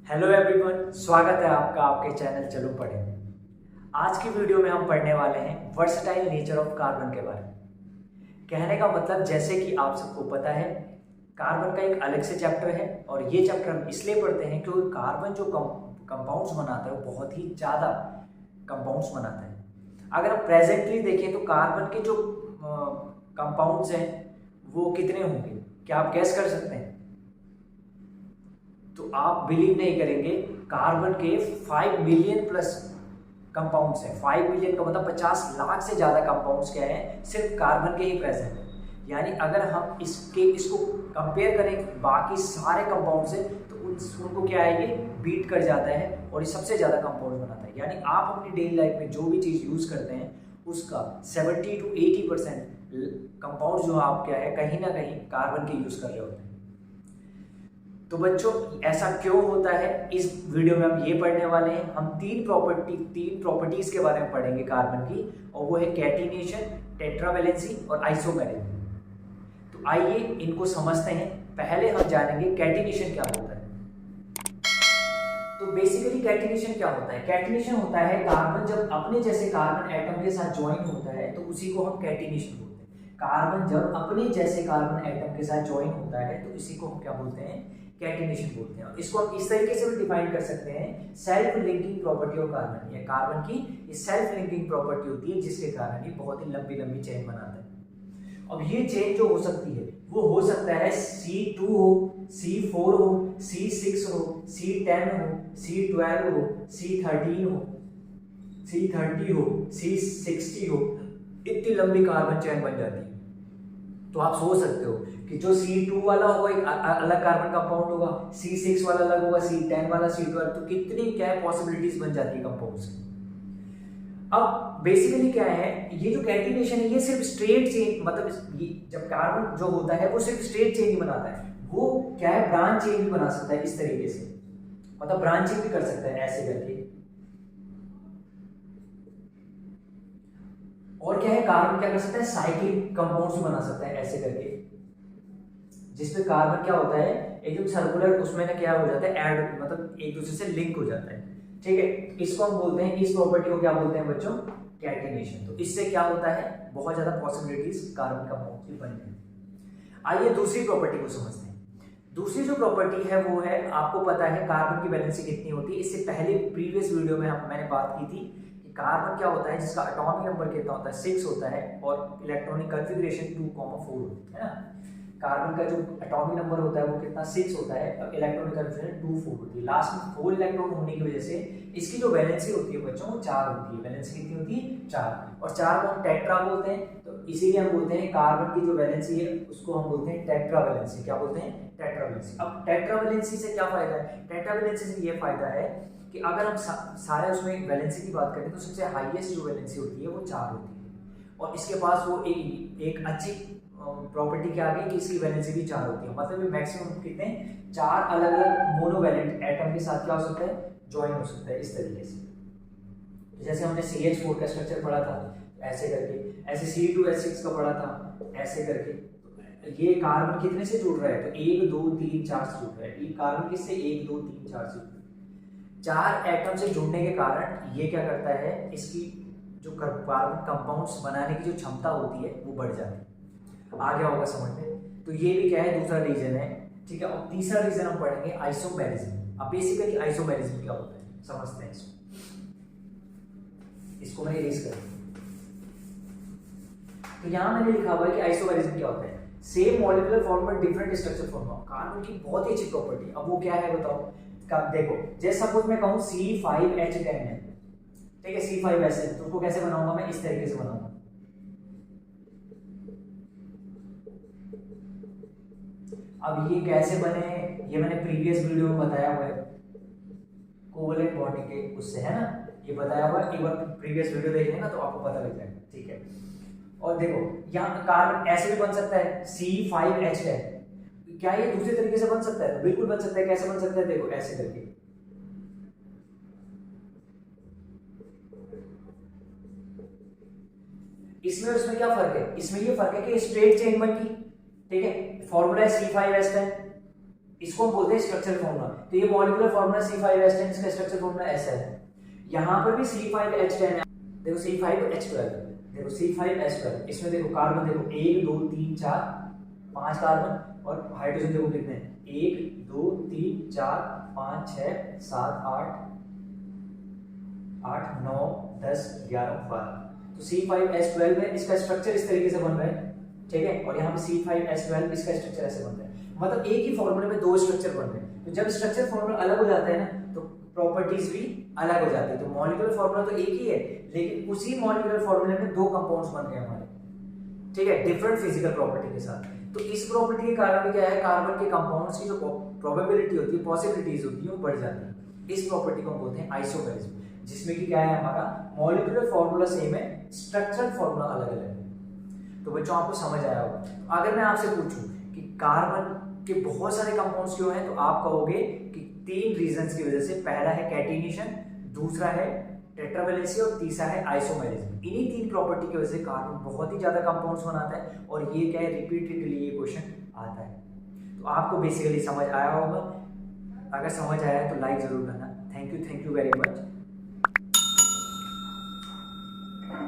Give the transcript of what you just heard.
Hello everyone, स्वागत है आपका आपके चैनल चलो पढ़े में। आज की वीडियो में हम पढ़ने वाले हैं वर्सटाइल नेचर ऑफ कार्बन के बारे में। कहने का मतलब जैसे कि आप सबको पता है, कार्बन का एक अलग से चैप्टर है और ये चैप्टर हम इसलिए पढ़ते हैं क्योंकि कार्बन जो कंपाउंड्स बनाता है वो बहुत ही ज़्यादा कंपाउंड्स बनाता है। अगर हम प्रेजेंटली देखें तो कार्बन के जो कंपाउंड्स हैं वो कितने होंगे, क्या आप गैस कर सकते हैं? तो आप बिलीव नहीं करेंगे, कार्बन के 5 मिलियन प्लस कंपाउंड्स हैं। 5 मिलियन का मतलब 50 लाख से ज़्यादा कंपाउंड्स क्या हैं, सिर्फ कार्बन के ही प्रेजेंट है। यानी अगर हम इसको कंपेयर करें बाकी सारे कंपाउंड से तो उनको क्या है, ये बीट कर जाता है और ये सबसे ज़्यादा कंपाउंड बनाता है। यानी आप अपनी डेली लाइफ में जो भी चीज़ यूज़ करते हैं उसका 70 to 80% कंपाउंड जो आप क्या है कहीं ना कहीं कार्बन के यूज़ कर रहे होते हैं। तो बच्चों ऐसा क्यों होता है, इस वीडियो में हम ये पढ़ने वाले हैं। हम तीन प्रॉपर्टीज के बारे में पढ़ेंगे कार्बन की, और वो है कैटिनेशन, टेट्रावैलेंसी और आइसोमेरिज्म। तो आइए इनको समझते हैं। पहले हम जानेंगे कैटिनेशन क्या होता है। तो बेसिकली कैटिनेशन क्या होता है? कैटिनेशन होता है कार्बन जब अपने जैसे कार्बन एटम के साथ ज्वाइन होता है तो उसी को हम कैटिनेशन बोलते हैं। कार्बन जब अपने जैसे कार्बन एटम के साथ ज्वाइन होता है तो इसी को हम क्या बोलते हैं, कैटिनेशन बोलते हैं। इसको हम इस तरीके से भी डिफाइन कर सकते हैं, self linking property of carbon. ये कार्बन की ये सेल्फ लिंकिंग प्रॉपर्टी होती है जिसके कारण ये बहुत ही लंबी लंबी चेन बनाता है। अब ये चेन जो हो सकती है वो हो सकता है C2 हो, C4 हो, C6 हो, C10 हो, C12 हो, C13 हो, C30 हो, C60 हो। इतनी लंबी कार्बन चेन बन जाती है। तो आप सोच सकते हो कि जो C2 वाला होगा एक अलग कार्बन कंपाउंड होगा, C6 वाला अलग होगा, C10 वाला, C12, तो कितनी क्या है पॉसिबिलिटीज बन जाती है कंपाउंड्स की। अब बेसिकली क्या है, ये जो कैटिनेशन है ये सिर्फ स्ट्रेट चेन, मतलब जब कार्बन जो होता है वो सिर्फ स्ट्रेट चेन ही बनाता है। वो क्या है, ब्रांच चेन भी बना सकता है इस तरीके से, मतलब ब्रांचिंग भी कर सकता है ऐसे करके। और क्या है, कार्बन क्या कर सकता है, साइक्लिक कंपाउंड्स बना सकता है ऐसे करके, जिसमें कार्बन क्या होता है एकदम सर्कुलर, उसमें ना क्या हो जाता है ऐड, मतलब एक दूसरे से लिंक हो जाता है। ठीक है, इसको हम बोलते हैं, इस प्रॉपर्टी को क्या बोलते हैं बच्चों, कैटिनेशन। तो इससे क्या होता है, बहुत ज्यादा पॉसिबिलिटीज कार्बन कंपाउंड की बनने हैं। आइए दूसरी प्रॉपर्टी को समझते हैं। दूसरी जो प्रॉपर्टी है वो है, आपको पता है कार्बन की वैलेंसी कितनी होती है। इससे पहले प्रीवियस वीडियो में मैंने बात की थी कि कार्बन क्या होता है, जिसका एटॉमिक नंबर कितना होता है, 6 होता है, और इलेक्ट्रॉनिक कॉन्फ़िगरेशन 2,4 होती है ना। कार्बन का जो एटॉमिक नंबर होता है वो कितना, 6 होता है, और इलेक्ट्रॉनिक कॉन्फ़िगरेशन 2,4 होती है। लास्ट में 4 इलेक्ट्रॉन होने की वजह से इसकी जो वैलेंसी होती है बच्चों वो 4 होती है। वैलेंसी कितनी होती है, 4, और 4 को हम टेट्रा बोलते हैं। तो इसीलिए हम बोलते हैं कार्बन की जो वैलेंसी है उसको हम बोलते हैं टेट्रा वैलेंसी। क्या बोलते हैं, टेट्रा वैलेंसी। अब टेट्रा वैलेंसी से क्या फायदा है, टेट्रा वैलेंसी से ये फायदा है कि अगर हम सारे उसमें वैलेंसी की बात करें तो सबसे हाईएस्ट जो वैलेंसी होती है वो 4 होती है, और इसके पास वो एक अच्छी प्रॉपर्टी क्या आ गई कि इसकी वैलेंसी भी 4 होती है। मतलब ये मैक्सिमम कितने, 4 अलग अलग मोनोवैलेंट एटम के साथ क्या हो सकता है, ज्वाइन हो सकता है इस तरीके से। तो जैसे हमने CH4 का स्ट्रक्चर पढ़ा था ऐसे करके, ऐसे C2H6 का पढ़ा था ऐसे करके। ये कार्बन कितने से जुड़ रहा है, तो 1 2 3 4 से जुड़ रहा है। ये कार्बन किससे, 1 2 3 4 से, 4 एटम से जुड़ने के कारण ये क्या करता है, इसकी जो कार्बन कंपाउंड्स बनाने की जो क्षमता होती है वो बढ़ जाती है। आ गया होगा समझ में। तो ये भी क्या है, दूसरा रीजन है। ठीक है, और तीसरा रीजन हम पढ़ेंगे आइसोमेरिज्म। अब बेसिकली आइसोमेरिज्म क्या होता है समझते हैं इसको मैं इरेज कर। तो यहां मैंने लिखा हुआ है कि आइसोमेरिज्म क्या होता है, सेम मॉलिक्यूलर फॉर्म में different structure form of carbon की बहुत ही अच्छी प्रॉपर्टी। अब वो क्या है बताओ, देखो जैसे सपोज मैं कहूं C5H10 है, ठीक है, C5H10, तो उसको कैसे बनाऊंगा मैं, इस तरीके से बनाऊंगा। अब ये कैसे बने, ये मैंने प्रीवियस वीडियो में बताया हुआ है, कोवलेंट बॉन्डिंग के उससे, है ना, ये बताया हुआ है। एक बार प्रीवियस वीडियो देख लेना तो आपको पता लग जाएगा। ठीक है, और देखो यहाँ कार्बन ऐसे भी बन सकता है C5H10, क्या ये दूसरे तरीके से बन सकता है, बिल्कुल बन सकता है। कैसे बन सकता है, देखो ऐसे करके, इसमें उसमें क्या फर्क है, इसमें ये फर्क है कि स्ट्रेट चेन बन गई। ठीक है, फॉर्मूला है C5H10, इसको हम बोलते हैं स्ट्रक्चरल फॉर्मूला। तो ये मॉलिक्यूलर फॉर्मूला C5H10, इसका स्ट्रक्चर फॉर्मूला ऐसा है। यहाँ पर भी C5H10 है, देखो C5H12, देखो C5H12, इसमें देखो कार्बन देखो 1 2 3 4 5 कार्बन, और हाइड्रोजन देखो कितने हैं, 1 2 3 4 5 6 7 8 9 10 11 12। तो C5H12 में इसका स्ट्रक्चर इस तरीके से बन रहा है, ठीक है, और यहाँ पे C5H12 इसका स्ट्रक्चर ऐसे बन रहा है। मतलब एक ही फॉर्मूले में दो स्ट्रक्चर बन रहे हैं। तो जब स्ट्रक्चर फॉर्मूला अलग हो जाता है ना, तो प्रॉपर्टीज भी अलग हो जाती है। तो मॉलिक्यूलर फॉर्मूला तो एक ही है, लेकिन उसी मॉलिक्यूलर फॉर्मूले में दो कंपाउंड्स बन गए हमारे, ठीक है, डिफरेंट फिजिकल प्रॉपर्टी के साथ। तो इस प्रॉपर्टी के कारण क्या है, कार्बन के कंपाउंड्स की जो प्रोबेबिलिटी होती है, पॉसिबिलिटीज होती है, वो बढ़ जाती है। इस प्रॉपर्टी को हम बोलते हैं आइसोमेरिज्म, जिसमें कि क्या है, हमारा मॉलिक्यूलर फॉर्मूला सेम है, स्ट्रक्चरल फॉर्मूला अलग अलग है। तो बच्चों आपको समझ आया होगा। तो अगर मैं आपसे पूछूं कि कार्बन के बहुत सारे कंपाउंड्स क्यों हैं, तो आप कहोगे कि 3 रीजंस की वजह से। पहला है कैटिनेशन, दूसरा है टेट्रावैलेंसी, और तीसरा है आइसोमेरिज्म। इन्हीं 3 प्रॉपर्टी की वजह से कार्बन बहुत ही ज्यादा कंपाउंड्स बनाता है, और ये क्या है, रिपीटेडली ये क्वेश्चन आता है। तो आपको बेसिकली समझ आया होगा। अगर समझ आया है तो लाइक जरूर करना। Thank you very much.